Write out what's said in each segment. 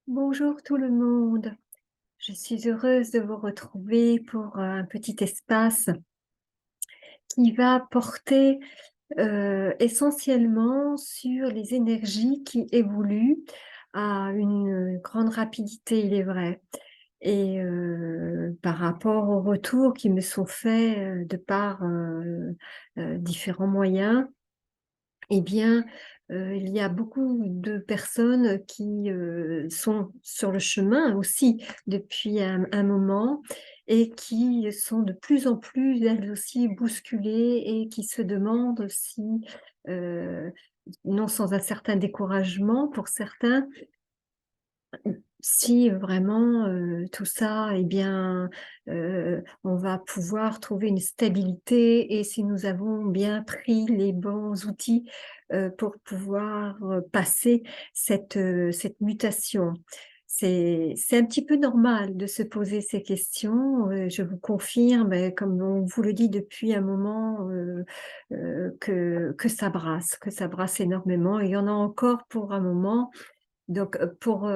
Bonjour tout le monde. Je suis heureuse de vous retrouver pour un petit espace qui va porter essentiellement sur les énergies qui évoluent à une grande rapidité, il est vrai. Et par rapport aux retours qui me sont faits de par différents moyens, eh bien, il y a beaucoup de personnes qui, sont sur le chemin aussi depuis un moment et qui sont de plus en plus, elles aussi, bousculées et qui se demandent si, heu, non sans un certain découragement pour certains, si vraiment, tout ça, eh bien, on va pouvoir trouver une stabilité et si nous avons bien pris les bons outils, pour pouvoir, passer cette mutation. C'est un petit peu normal de se poser ces questions, je vous confirme, comme on vous le dit depuis un moment, que ça brasse énormément. Et il y en a encore pour un moment donc, pour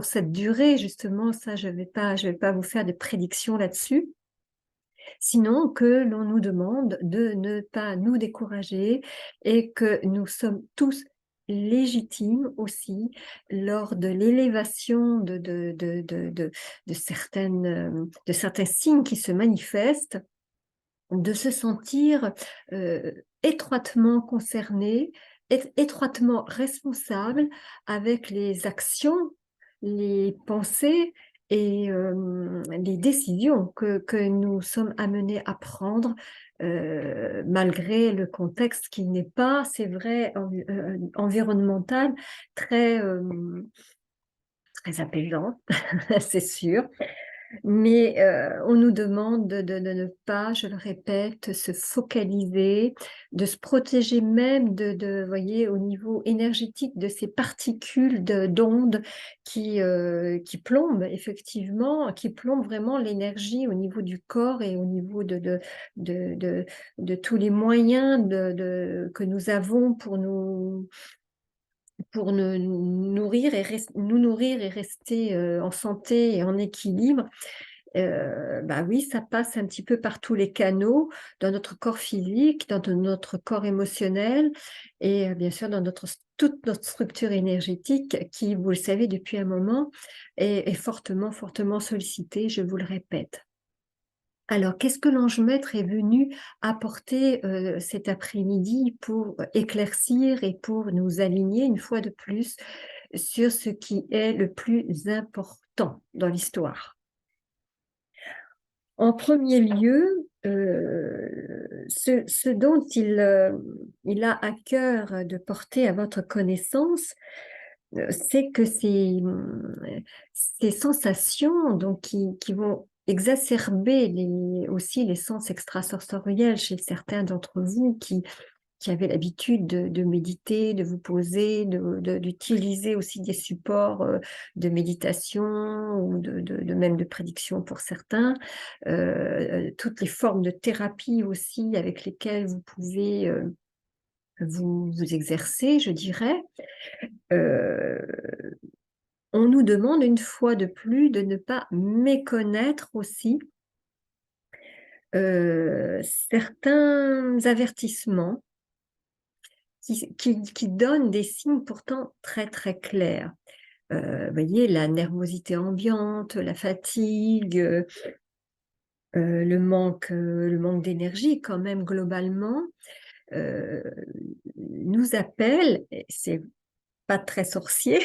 cette durée justement, ça je vais pas vous faire de prédictions là-dessus. Sinon que l'on nous demande de ne pas nous décourager et que nous sommes tous légitimes aussi lors de l'élévation de certains signes qui se manifestent, de se sentir, étroitement concerné, étroitement responsable avec les actions, les pensées et les décisions que nous sommes amenés à prendre, malgré le contexte qui n'est pas, c'est vrai, environnemental très, très apaisant, c'est sûr. Mais on nous demande de ne pas, je le répète, se focaliser, de se protéger même vous voyez, au niveau énergétique de ces particules d'ondes qui plombent effectivement, qui plombent vraiment l'énergie au niveau du corps et au niveau de de de tous les moyens que nous avons pour nous nourrir et rester, en santé et en équilibre. Bah, oui, ça passe un petit peu par tous les canaux, dans notre corps physique, dans notre corps émotionnel et bien sûr dans toute notre structure énergétique qui, vous le savez depuis un moment, est fortement, fortement sollicitée, je vous le répète. Alors, qu'est-ce que l'ange maître est venu apporter, cet après-midi pour éclaircir et pour nous aligner une fois de plus sur ce qui est le plus important dans l'histoire? En premier lieu, ce dont il a à cœur de porter à votre connaissance, c'est que ces sensations donc qui vont exacerber aussi les sens extrasensoriels chez certains d'entre vous qui avez l'habitude de méditer, de vous poser, d'utiliser aussi des supports de méditation ou même de prédiction pour certains, toutes les formes de thérapie aussi avec lesquelles vous pouvez vous exercer, je dirais. Euh, on nous demande une fois de plus de ne pas méconnaître aussi certains avertissements qui donnent des signes pourtant très très clairs. Vous voyez, la nervosité ambiante, la fatigue, le manque d'énergie quand même globalement, euh, nous appellent, et c'est pas très sorcier,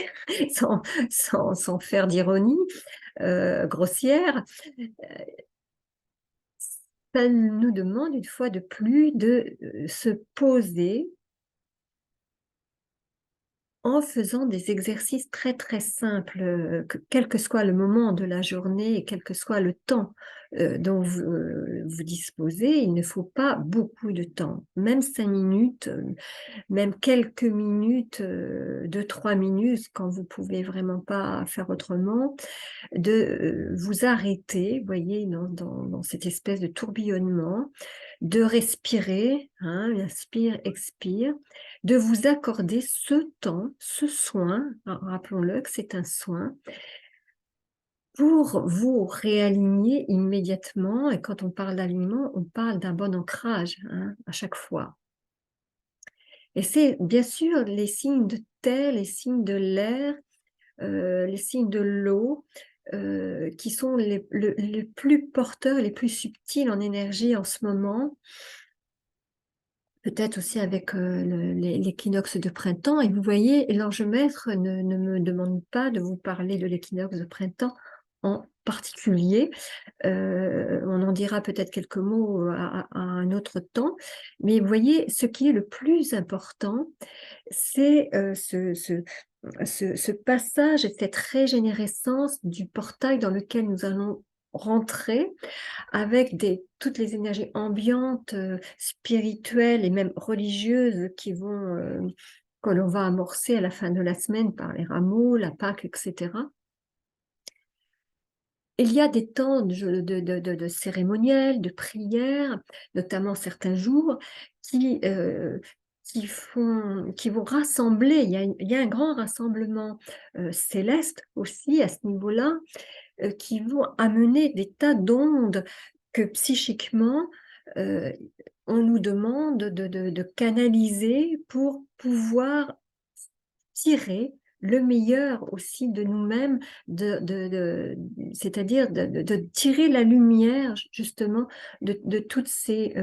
sans faire d'ironie grossière, ça nous demande une fois de plus de se poser en faisant des exercices très très simples, quel que soit le moment de la journée et quel que soit le temps dont vous disposez, il ne faut pas beaucoup de temps, même 5 minutes, même quelques minutes, 2, 3 minutes, quand vous pouvez vraiment pas faire autrement, de vous arrêter, vous voyez, dans cette espèce de tourbillonnement, de respirer, hein, inspire, expire, de vous accorder ce temps, ce soin, rappelons-le que c'est un soin, pour vous réaligner immédiatement. Et quand on parle d'alignement, on parle d'un bon ancrage, hein, à chaque fois. Et c'est bien sûr les signes de terre, les signes de l'air, les signes de l'eau, qui sont les plus porteurs, les plus subtils en énergie en ce moment. Peut-être aussi avec l'équinoxe de printemps. Et vous voyez, l'ange maître ne me demande pas de vous parler de l'équinoxe de printemps en particulier. On en dira peut-être quelques mots à un autre temps. Mais vous voyez, ce qui est le plus important, c'est ce passage et cette régénérescence du portail dans lequel nous allons rentrer avec toutes les énergies ambiantes, spirituelles et même religieuses que l'on va amorcer à la fin de la semaine par les rameaux, la Pâque, etc. Il y a des temps de cérémoniel, de prière, notamment certains jours, qui, qui vont rassembler. Il y a un grand rassemblement céleste aussi à ce niveau-là, qui vont amener des tas d'ondes que psychiquement, euh, on nous demande de canaliser pour pouvoir tirer le meilleur aussi de nous-mêmes, c'est-à-dire de tirer la lumière justement de toutes ces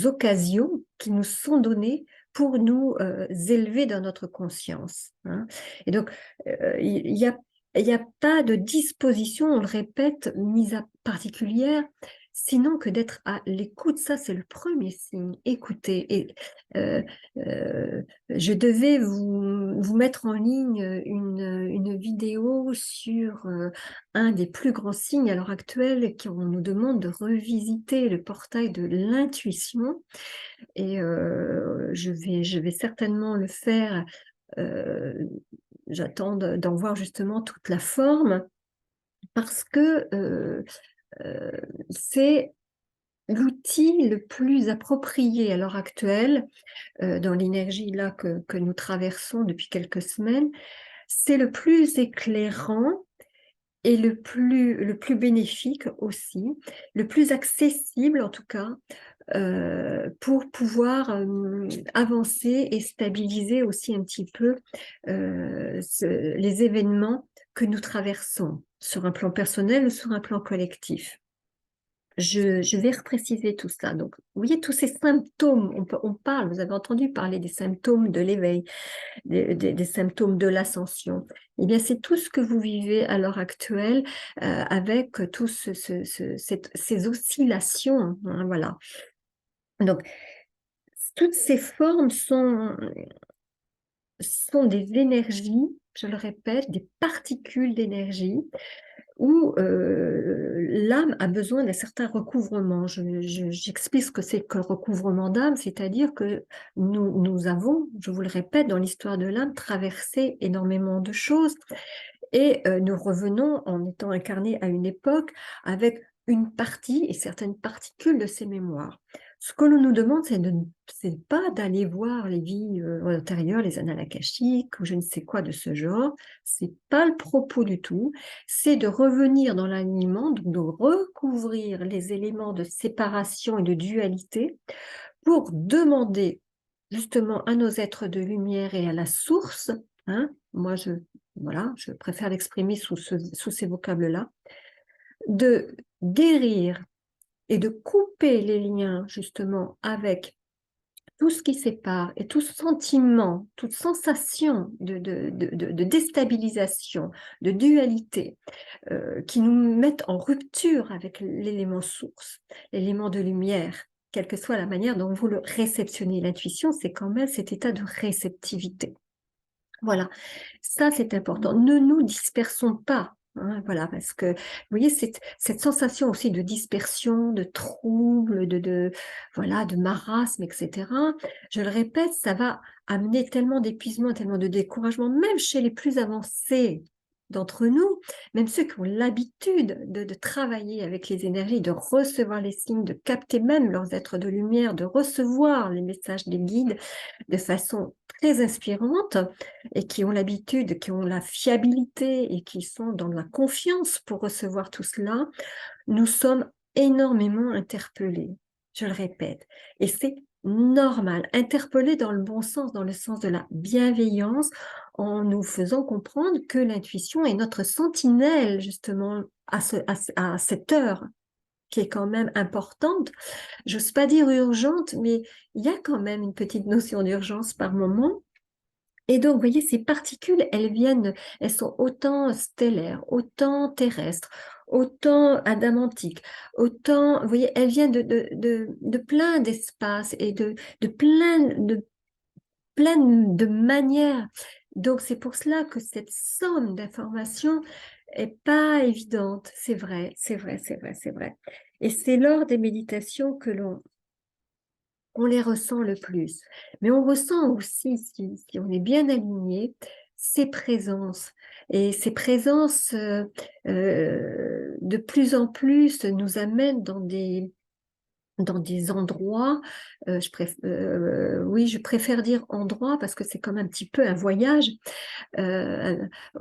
occasions qui nous sont données pour nous élever dans notre conscience, hein. Et donc, il y a pas de disposition, on le répète, mise à particulière, sinon que d'être à l'écoute. Ça, c'est le premier signe. Écoutez. Et euh, euh, je devais vous mettre en ligne une vidéo sur un des plus grands signes à l'heure actuelle, on nous demande de revisiter le portail de l'intuition. Et je vais certainement le faire. euh, J'attends d'en voir justement toute la forme, parce que euh, c'est l'outil le plus approprié à l'heure actuelle, dans l'énergie là que nous traversons depuis quelques semaines. C'est le plus éclairant et le plus bénéfique aussi, le plus accessible en tout cas, pour pouvoir avancer et stabiliser aussi un petit peu les événements que nous traversons sur un plan personnel ou sur un plan collectif. Je vais repréciser tout ça. Donc, vous voyez, tous ces symptômes, on parle, vous avez entendu parler des symptômes de l'éveil, des symptômes de l'ascension. Eh bien, c'est tout ce que vous vivez à l'heure actuelle, avec ces oscillations, hein, voilà. Donc, toutes ces formes sont des énergies, je le répète, des particules d'énergie où l'âme a besoin d'un certain recouvrement. J'explique ce que c'est que le recouvrement d'âme, c'est-à-dire que nous avons, je vous le répète, dans l'histoire de l'âme, traversé énormément de choses, et nous revenons en étant incarnés à une époque avec une partie et certaines particules de ces mémoires. Ce que l'on nous demande, c'est pas d'aller voir les vies antérieures, les annales akashiques ou je ne sais quoi de ce genre. C'est pas le propos du tout. C'est de revenir dans l'alignement, donc de recouvrir les éléments de séparation et de dualité pour demander justement à nos êtres de lumière et à la source, hein, moi voilà, je préfère l'exprimer sous ces vocables-là, de guérir et de couper les liens justement avec tout ce qui sépare et tout sentiment, toute sensation de déstabilisation, de dualité, qui nous mettent en rupture avec l'élément source, l'élément de lumière, quelle que soit la manière dont vous le réceptionnez. L'intuition, c'est quand même cet état de réceptivité. Voilà, ça c'est important. Ne nous dispersons pas, hein, voilà, parce que, vous voyez, cette sensation aussi de dispersion, de trouble, voilà, de marasme, etc. Je le répète, ça va amener tellement d'épuisement, tellement de découragement, même chez les plus avancés d'entre nous, même ceux qui ont l'habitude de travailler avec les énergies, de recevoir les signes, de capter même leurs êtres de lumière, de recevoir les messages des guides de façon très inspirante et qui ont l'habitude, qui ont la fiabilité et qui sont dans la confiance pour recevoir tout cela, nous sommes énormément interpellés, je le répète. Et c'est normal, interpellés dans le bon sens, dans le sens de la bienveillance, en nous faisant comprendre que l'intuition est notre sentinelle, justement, à cette heure qui est quand même importante. J'ose pas dire urgente, mais il y a quand même une petite notion d'urgence par moment. Et donc, vous voyez, ces particules, elles sont autant stellaires, autant terrestres, autant adamantiques, autant, vous voyez, elles viennent de plein d'espaces et plein de manières. Donc, c'est pour cela que cette somme d'informations est pas évidente. C'est vrai, c'est vrai, c'est vrai, c'est vrai. Et c'est lors des méditations que on les ressent le plus. Mais on ressent aussi, si on est bien aligné, ces présences. Et ces présences, de plus en plus, nous amènent dans des endroits, oui, je préfère dire endroit parce que c'est comme un petit peu un voyage. Euh,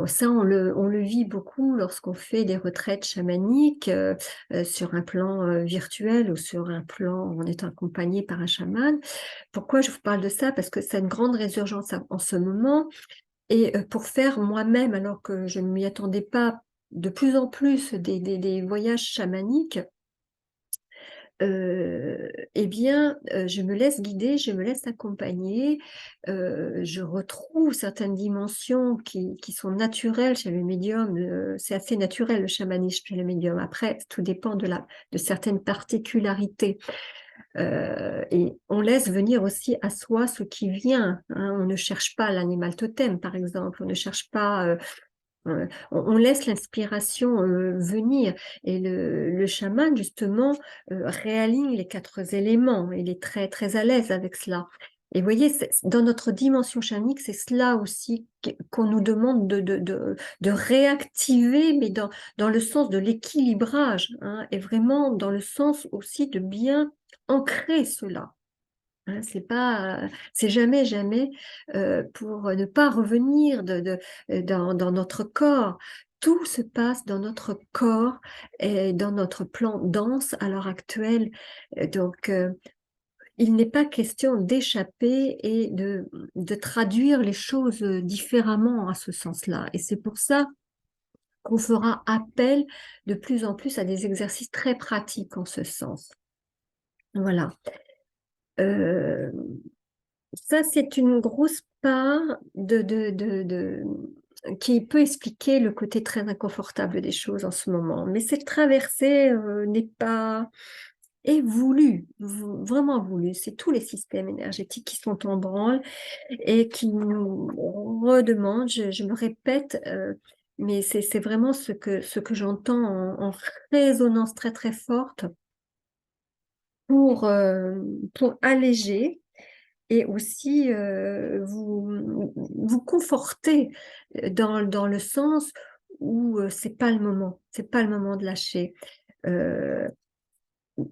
Ça, on le vit beaucoup lorsqu'on fait des retraites chamaniques sur un plan virtuel ou sur un plan en étant accompagné par un chaman. Pourquoi je vous parle de ça? Parce que c'est une grande résurgence en ce moment. Et pour faire moi-même, alors que je ne m'y attendais pas, de plus en plus des voyages chamaniques, eh bien, je me laisse guider, je me laisse accompagner, je retrouve certaines dimensions qui sont naturelles chez le médium. C'est assez naturel le chamanisme chez le médium. Après, tout dépend de certaines particularités. Et on laisse venir aussi à soi ce qui vient, hein. On ne cherche pas l'animal totem, par exemple. On ne cherche pas on laisse l'inspiration venir et le chaman justement réaligne les quatre éléments. Il est très très à l'aise avec cela. Et vous voyez, dans notre dimension chamanique, c'est cela aussi qu'on nous demande de réactiver, mais dans le sens de l'équilibrage, hein, et vraiment dans le sens aussi de bien ancrer cela. Hein, c'est jamais, jamais pour ne pas revenir dans notre corps. Tout se passe dans notre corps et dans notre plan dense à l'heure actuelle. Donc, il n'est pas question d'échapper et de traduire les choses différemment à ce sens-là. Et c'est pour ça qu'on fera appel de plus en plus à des exercices très pratiques en ce sens. Voilà. Euh, Ça, c'est une grosse part qui peut expliquer le côté très inconfortable des choses en ce moment. Mais cette traversée n'est pas est voulue, vraiment voulue. C'est tous les systèmes énergétiques qui sont en branle et qui nous redemandent, je me répète, mais c'est vraiment ce que j'entends en résonance très très forte pour alléger et aussi vous conforter dans le sens où c'est pas le moment de lâcher. Euh,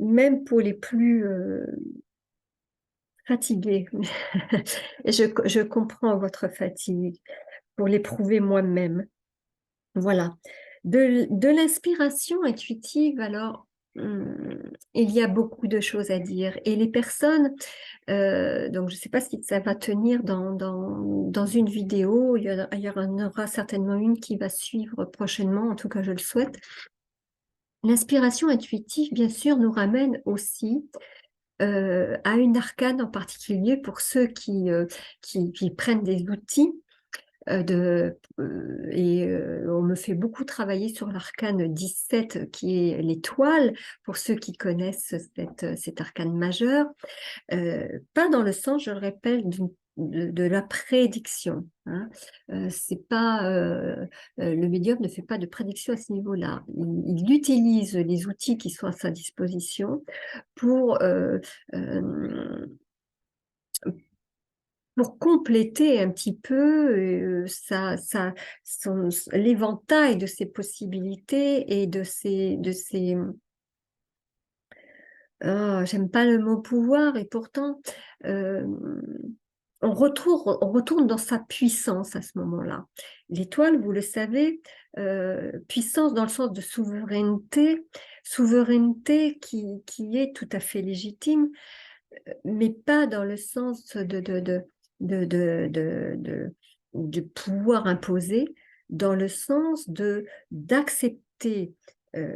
Même pour les plus fatigués. Et je comprends votre fatigue pour l'éprouver moi-même. Voilà. De l'inspiration intuitive, alors, il y a beaucoup de choses à dire. Et les personnes donc, je ne sais pas si ça va tenir dans une vidéo. Il y en aura certainement une qui va suivre prochainement, en tout cas, je le souhaite. L'inspiration intuitive, bien sûr, nous ramène aussi à une arcane en particulier pour ceux qui prennent des outils. On me fait beaucoup travailler sur l'arcane 17 qui est l'étoile, pour ceux qui connaissent cet arcane majeur. Pas dans le sens, je le répète, de la prédiction, hein. C'est pas, le médium ne fait pas de prédiction à ce niveau-là. Il utilise les outils qui sont à sa disposition pour, pour compléter un petit peu l'éventail de ses possibilités et de ses j'aime pas le mot pouvoir, et pourtant, euh, on retourne dans sa puissance à ce moment-là. L'étoile, vous le savez, puissance dans le sens de souveraineté, souveraineté qui est tout à fait légitime, mais pas dans le sens de pouvoir imposer, dans le sens d'accepter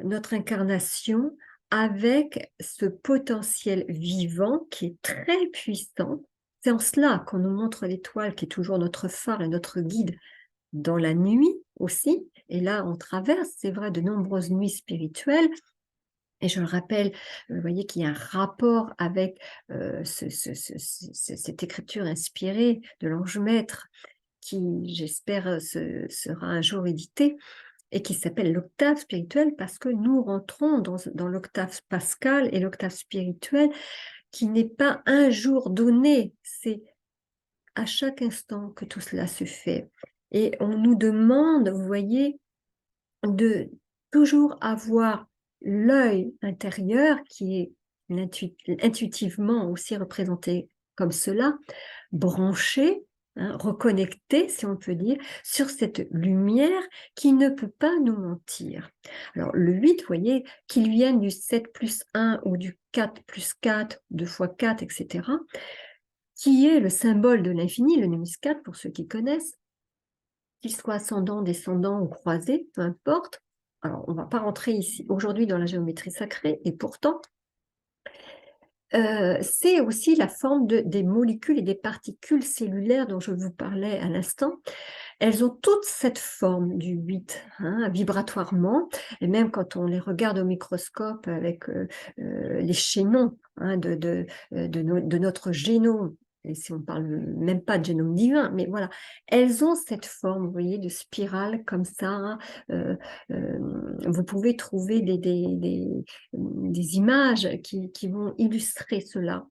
notre incarnation avec ce potentiel vivant qui est très puissant. C'est en cela qu'on nous montre l'étoile, qui est toujours notre phare et notre guide dans la nuit aussi. Et là, on traverse, c'est vrai, de nombreuses nuits spirituelles. Et je le rappelle, vous voyez qu'il y a un rapport avec cette écriture inspirée de l'ange maître qui, j'espère, sera un jour édité et qui s'appelle l'octave spirituelle, parce que nous rentrons dans l'octave pascale et l'octave spirituelle qui n'est pas un jour donné, c'est à chaque instant que tout cela se fait. Et on nous demande, vous voyez, de toujours avoir l'œil intérieur qui est intuitivement aussi représenté comme cela, branché, hein, reconnecté, si on peut dire, sur cette lumière qui ne peut pas nous mentir. Alors le 8, vous voyez, qu'il vienne du 7 plus 1 ou du 4 plus 4, 2 fois 4, etc., qui est le symbole de l'infini, le numéro 4 pour ceux qui connaissent, qu'il soit ascendant, descendant ou croisé, peu importe. Alors, on ne va pas rentrer ici aujourd'hui dans la géométrie sacrée, et pourtant, c'est aussi la forme des molécules et des particules cellulaires dont je vous parlais à l'instant. Elles ont toutes cette forme du 8, hein, vibratoirement, et même quand on les regarde au microscope avec les chaînons, hein, de notre génome, et si on parle même pas de génome divin, mais voilà, elles ont cette forme, vous voyez, de spirale comme ça, hein. euh, euh, vous pouvez trouver des images qui vont illustrer cela.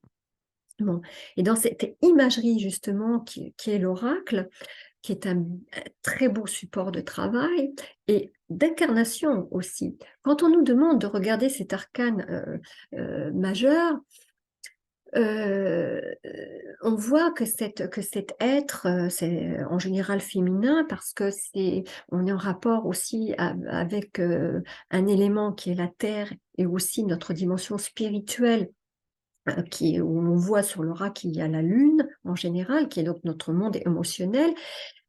Bon. Et dans cette imagerie, justement, qui est l'oracle, qui est un très beau support de travail et d'incarnation aussi. Quand on nous demande de regarder cet arcane majeur, euh, on voit que cet être, c'est en général féminin parce que on est en rapport aussi avec un élément qui est la terre et aussi notre dimension spirituelle où on voit sur l'aura qu'il y a la lune en général, qui est donc notre monde émotionnel.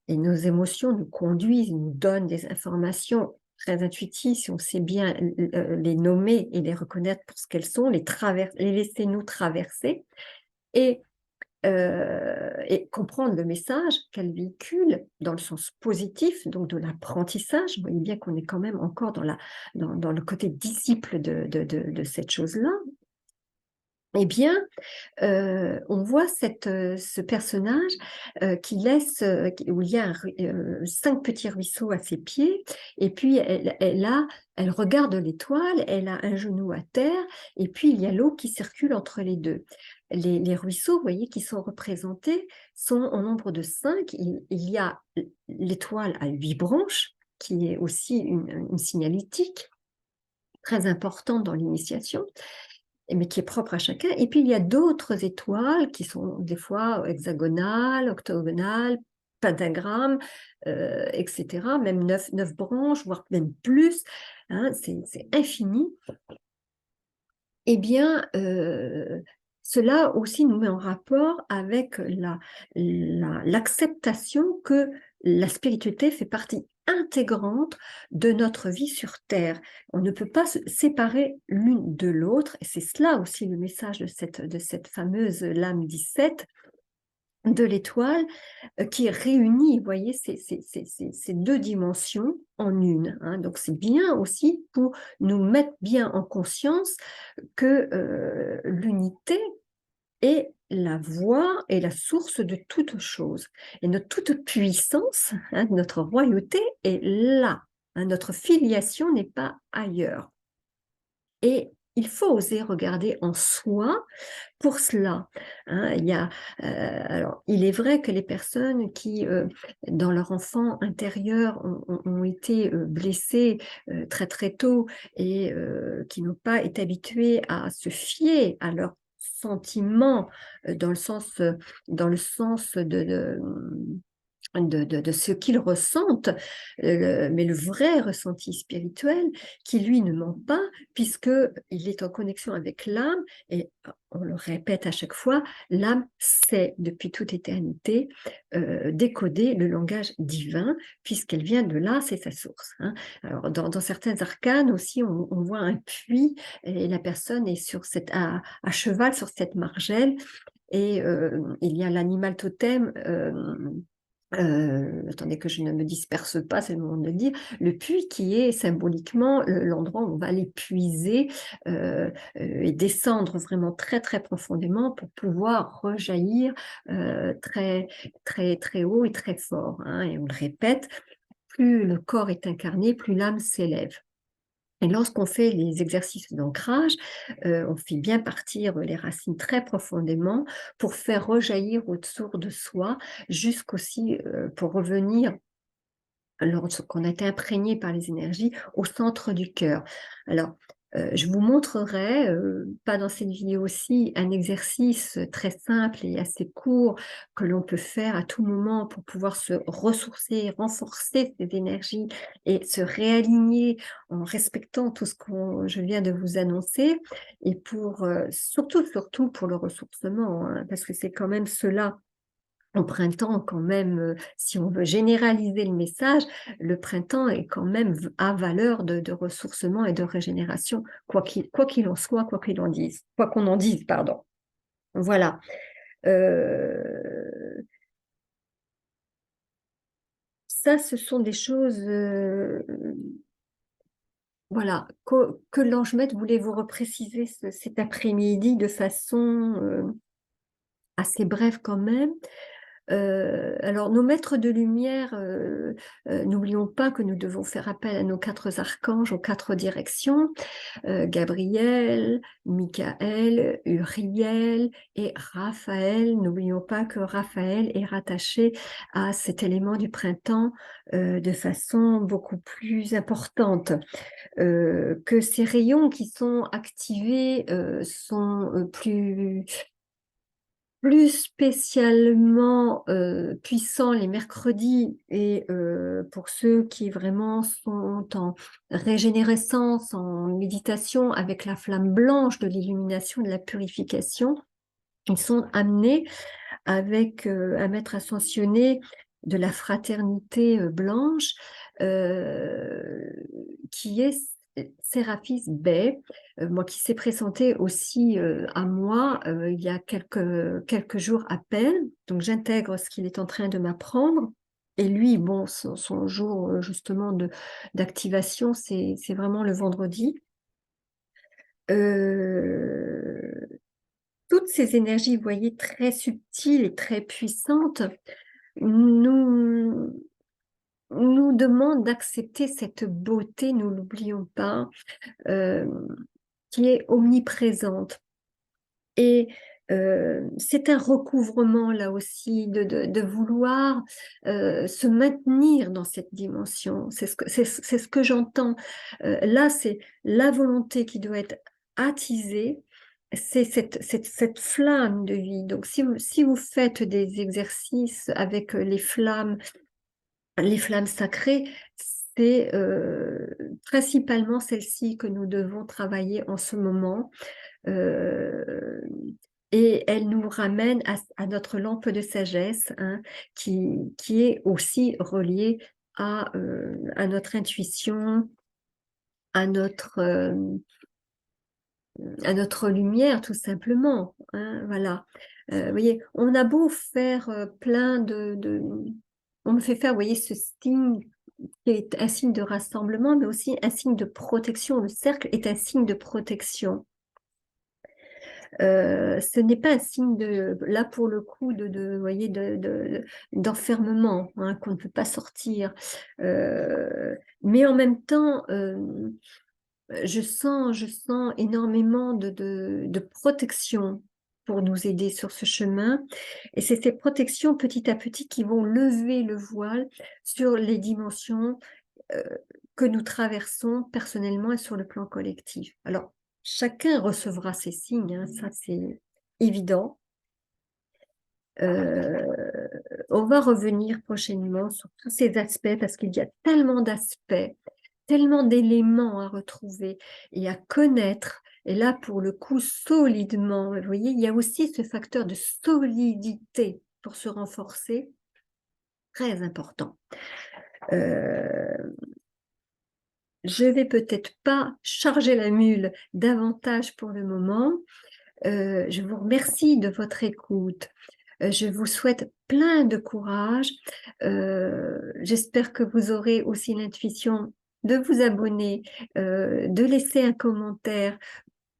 Et nos émotions nous conduisent, nous donnent des informations très intuitives, si on sait bien les nommer et les reconnaître pour ce qu'elles sont, les laisser nous traverser et comprendre le message qu'elles véhiculent dans le sens positif, donc de l'apprentissage. Vous voyez bien qu'on est quand même encore dans le côté disciple de cette chose-là. Eh bien, on voit ce personnage qui laisse, où il y a 5 petits ruisseaux à ses pieds, et puis elle regarde l'étoile, elle a un genou à terre, et puis il y a l'eau qui circule entre les deux. Les ruisseaux, vous voyez, qui sont représentés, sont au nombre de 5. Il y a l'étoile à 8 branches, qui est aussi une signalétique très importante dans l'initiation, mais qui est propre à chacun. Et puis, il y a d'autres étoiles qui sont des fois hexagonales, octogonales, pentagrammes, etc. Même 9 branches, voire même plus. Hein, c'est infini. Eh bien, cela aussi nous met en rapport avec l'acceptation que la spiritualité fait partie intégrante de notre vie sur Terre. On ne peut pas se séparer l'une de l'autre, et c'est cela aussi le message de cette fameuse lame 17 de l'étoile qui réunit, vous voyez, ces deux dimensions en une, hein. Donc c'est bien aussi pour nous mettre bien en conscience que l'unité Et la voix est la source de toute chose. Et notre toute puissance, hein, notre royauté est là. Hein, notre filiation n'est pas ailleurs. Et il faut oser regarder en soi pour cela. Hein. Alors, il est vrai que les personnes qui, dans leur enfant intérieur, ont été blessées très très tôt et qui n'ont pas été habituées à se fier à leurs sentiments dans le sens de ce qu'ils ressentent, mais le vrai ressenti spirituel qui, lui, ne ment pas, puisqu'il est en connexion avec l'âme, et on le répète à chaque fois, l'âme sait depuis toute éternité décoder le langage divin, puisqu'elle vient de là, c'est sa source. Hein. Alors, dans certains arcanes aussi, on voit un puits, et la personne est à cheval sur cette margelle, et il y a l'animal totem. Attendez que je ne me disperse pas, c'est le moment de le dire, le puits qui est symboliquement l'endroit où on va aller puiser et descendre vraiment très très profondément pour pouvoir rejaillir très très très haut et très fort. Hein. Et on le répète, plus le corps est incarné, plus l'âme s'élève. Et lorsqu'on fait les exercices d'ancrage, on fait bien partir les racines très profondément pour faire rejaillir autour de soi, jusqu'aussi pour revenir, lorsqu'on a été imprégné par les énergies, au centre du cœur. Alors, je vous montrerai, pas dans cette vidéo aussi, un exercice très simple et assez court que l'on peut faire à tout moment pour pouvoir se ressourcer, renforcer ses énergies et se réaligner en respectant tout ce que je viens de vous annoncer, et pour surtout pour le ressourcement, hein, parce que c'est quand même cela au printemps, quand même, si on veut généraliser le message, le printemps est quand même à valeur de ressourcement et de régénération, quoi qu'il en soit, quoi qu'on en dise, pardon. Voilà. Ça, ce sont des choses, voilà, que l'ange maître voulait vous repréciser cet après-midi de façon assez brève quand même. Alors, nos maîtres de lumière, n'oublions pas que nous devons faire appel à nos 4 archanges aux 4 directions, Gabriel, Michael, Uriel et Raphaël. N'oublions pas que Raphaël est rattaché à cet élément du printemps de façon beaucoup plus importante. Que ces rayons qui sont activés sont plus spécialement puissants les mercredis, et pour ceux qui vraiment sont en régénérescence, en méditation avec la flamme blanche de l'illumination, de la purification, ils sont amenés avec un maître ascensionné de la fraternité blanche euh, qui est Séraphis Bey, moi qui s'est présenté aussi à moi il y a quelques jours à peine. Donc j'intègre ce qu'il est en train de m'apprendre. Et lui, bon, son jour justement d'activation, c'est vraiment le vendredi. Euh, Toutes ces énergies, vous voyez, très subtiles et très puissantes, nous, nous demandent d'accepter cette beauté, nous l'oublions pas, euh, qui est omniprésente. Et c'est un recouvrement là aussi de vouloir se maintenir dans cette dimension. C'est ce que j'entends. Là, c'est la volonté qui doit être attisée. C'est cette flamme de vie. Donc, si vous faites des exercices avec les flammes sacrées, c'est principalement celle-ci que nous devons travailler en ce moment. Euh, et elle nous ramène à notre lampe de sagesse, hein, qui est aussi reliée à notre intuition, à à notre lumière, tout simplement. Hein, voilà. Vous voyez, on a beau faire plein on me fait faire, vous voyez, ce signe qui est un signe de rassemblement, mais aussi un signe de protection. Le cercle est un signe de protection. Ce n'est pas un signe là pour le coup, vous voyez, d'enfermement, hein, qu'on ne peut pas sortir. Mais en même temps, je sens énormément de protection pour nous aider sur ce chemin. Et c'est ces protections petit à petit qui vont lever le voile sur les dimensions euh, que nous traversons personnellement et sur le plan collectif. Alors, chacun recevra ces signes, hein, ça c'est évident. Euh, on va revenir prochainement sur tous ces aspects parce qu'il y a tellement d'aspects, tellement d'éléments à retrouver et à connaître. Et là, pour le coup, solidement, vous voyez, il y a aussi ce facteur de solidité pour se renforcer, très important. Je vais peut-être pas charger la mule davantage pour le moment. Je vous remercie de votre écoute. Je vous souhaite plein de courage. J'espère que vous aurez aussi l'intuition de vous abonner, de laisser un commentaire.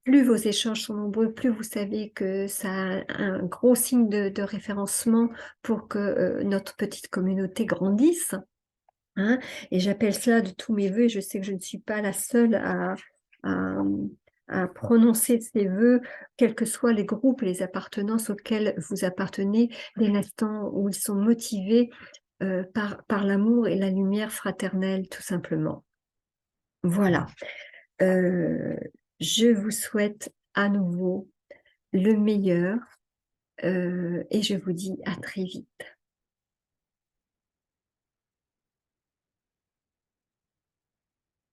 Plus vos échanges sont nombreux, plus vous savez que ça a un gros signe de référencement pour que notre petite communauté grandisse. Hein, et j'appelle cela de tous mes voeux. Je sais que je ne suis pas la seule à, à prononcer ces vœux, quels que soient les groupes, les appartenances auxquels vous appartenez, dès l'instant où ils sont motivés par l'amour et la lumière fraternelle, tout simplement. Voilà. Euh, je vous souhaite à nouveau le meilleur et je vous dis à très vite.